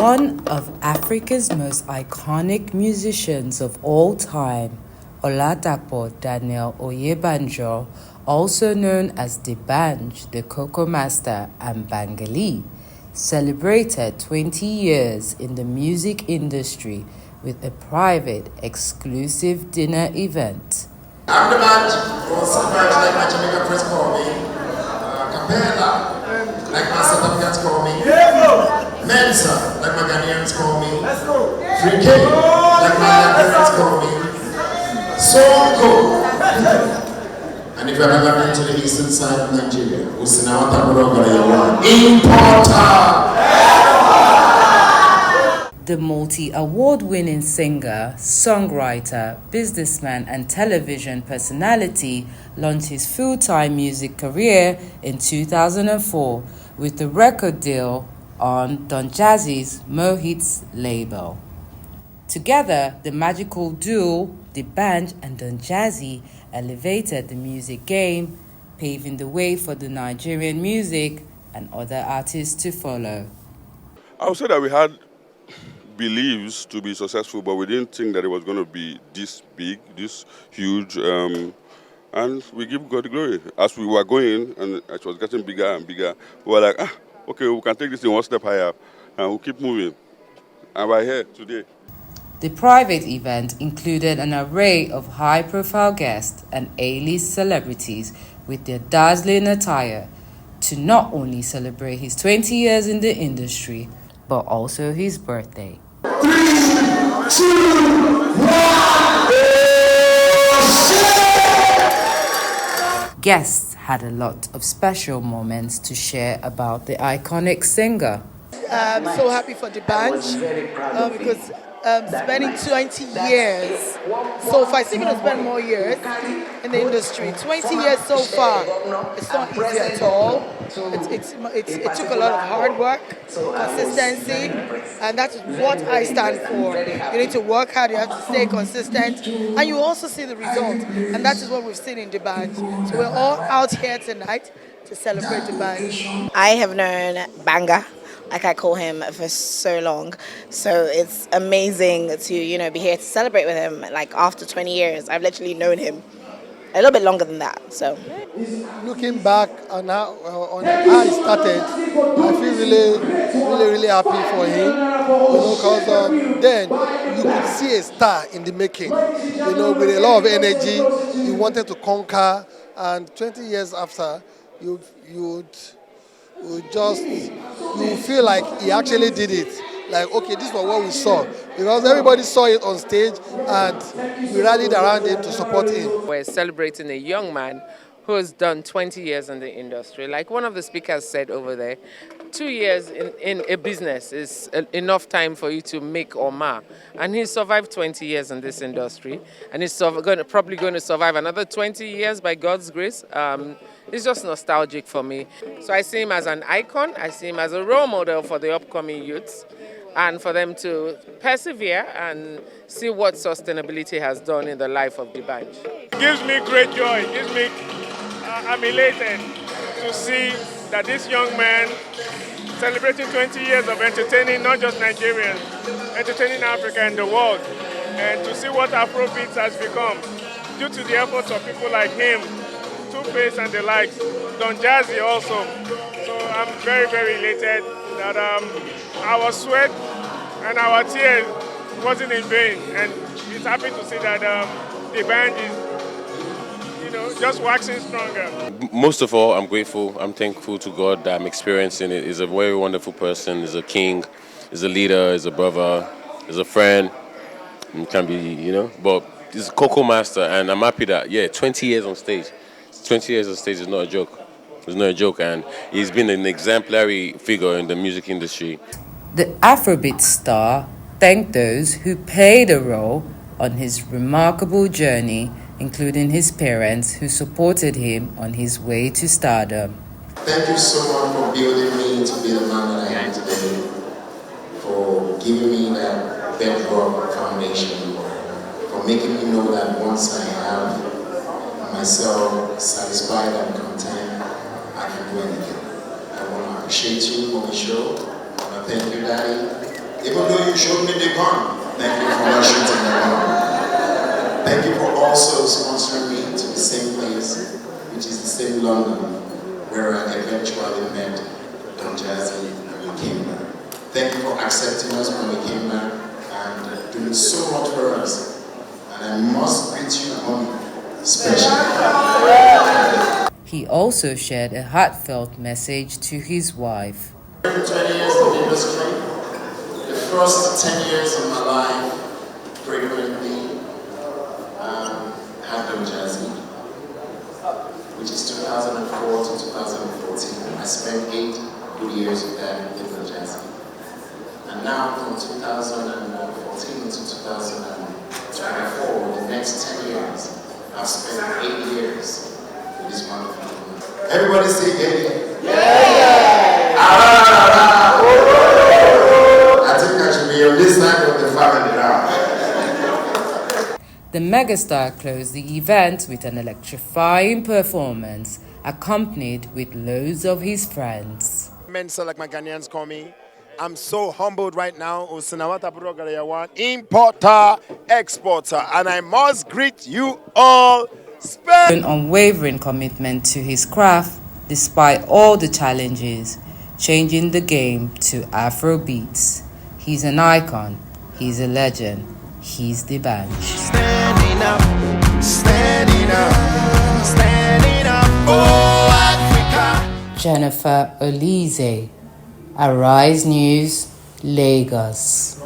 One of Africa's most iconic musicians of all time, Oladapo Daniel Oyebanjo, also known as D'banj, the Cocoa Master, and Bangali, celebrated 20 years in the music industry with a private, exclusive dinner event. I'm D'banj, or sometimes like my Jamaican friends call me, Capella, like my South Africans call me, Mensa, like my Ghanaians call me, Frike, like my Nigerians call me, Sonko. And if you've ever been to the eastern side of Nigeria, Usinawata Muronga Yawa, Importer. The multi-award-winning singer, songwriter, businessman, and television personality launched his full-time music career in 2004 with the record deal on Don Jazzy's Mohit's label. Together, the magical duo, D'banj and Don Jazzy, elevated the music game, paving the way for the Nigerian music and other artists to follow. I would say that we had beliefs to be successful, but we didn't think that it was going to be this big, this huge, and we give God the glory. As we were going, and it was getting bigger and bigger, we were like, okay, we can take this thing one step higher, and we'll keep moving. And we're here today. The private event included an array of high-profile guests and A-list celebrities with their dazzling attire to not only celebrate his 20 years in the industry, but also his birthday. 3, 2, 1. Guests had a lot of special moments to share about the iconic singer. I'm so happy for D'banj because spending 20 years so far, I think going to spend more years in the industry. 20 years so far, it's not easy at all. It took a lot of hard work, consistency, and that's what I stand for. You need to work hard, you have to stay consistent, and you also see the result. And that is what we've seen in D'banj. So we're all out here tonight to celebrate D'banj. I have known Banga, like I call him, for so long. So it's amazing to, be here to celebrate with him. Like after 20 years, I've literally known him a little bit longer than that. So looking back on how it started, I feel really happy for him. Because then you could see a star in the making. With a lot of energy, he wanted to conquer, and 20 years after, you feel like he actually did it. Like, okay, this was what we saw. Because everybody saw it on stage and we rallied around him to support him. We're celebrating a young man who has done 20 years in the industry. Like one of the speakers said over there, 2 years in a business is enough time for you to make or mar. And he's survived 20 years in this industry. And he's probably going to survive another 20 years by God's grace. It's just nostalgic for me. So I see him as an icon. I see him as a role model for the upcoming youths, and for them to persevere and see what sustainability has done in the life of D'banj. It gives me great joy. I'm elated to see that this young man celebrating 20 years of entertaining not just Nigerians, entertaining Africa and the world, and to see what Afrobeats has become due to the efforts of people like him, Two-Face and the likes, Don Jazzy also. So I'm very, very elated that our sweat and our tears wasn't in vain, and it's happy to see that D'banj is, just waxing stronger. Most of all, I'm grateful. I'm thankful to God that I'm experiencing it. He's a very wonderful person. He's a king. He's a leader. He's a brother. He's a friend. He can be, but he's a Cocoa Master, and I'm happy that 20 years on stage. 20 years on stage is not a joke. It's not a joke, and he's been an exemplary figure in the music industry. The Afrobeat star thanked those who played a role on his remarkable journey, including his parents who supported him on his way to stardom. Thank you so much for building me to be the man that I am today, for giving me that bedrock foundation, for making me know that once I have myself satisfied and content, I can do anything. I want to appreciate you on the show. I want to thank you, Daddy. Even though you showed me the gun, thank you for not shooting the gun. Thank you for also sponsoring me to the same place, which is the same London, where I eventually met Don Jazzy and we came back. Thank you for accepting us when we came back and doing so much for us. And I must greet you, homie, especially. He also shared a heartfelt message to his wife. 20 years in the industry, the first 10 years of my life, frequently had Don Jazzy, which is 2004 to 2014. I spent 8 good years with them in Don Jazzy. And now from 2014 to 2024, the next 10 years, I've spent 8 years with this wonderful woman. Everybody say yeah. Yeah! I think I should be on this side of the family now. The megastar closed the event with an electrifying performance, accompanied with loads of his friends. Mensa, like my Ghanaians call me. I'm so humbled right now. Importer, exporter, and I must greet you all. An unwavering commitment to his craft despite all the challenges, changing the game to Afro beats. He's an icon, he's a legend, he's the bench. Standing up, standing up, standing up for Africa. Jennifer Olize, Arise News, Lagos.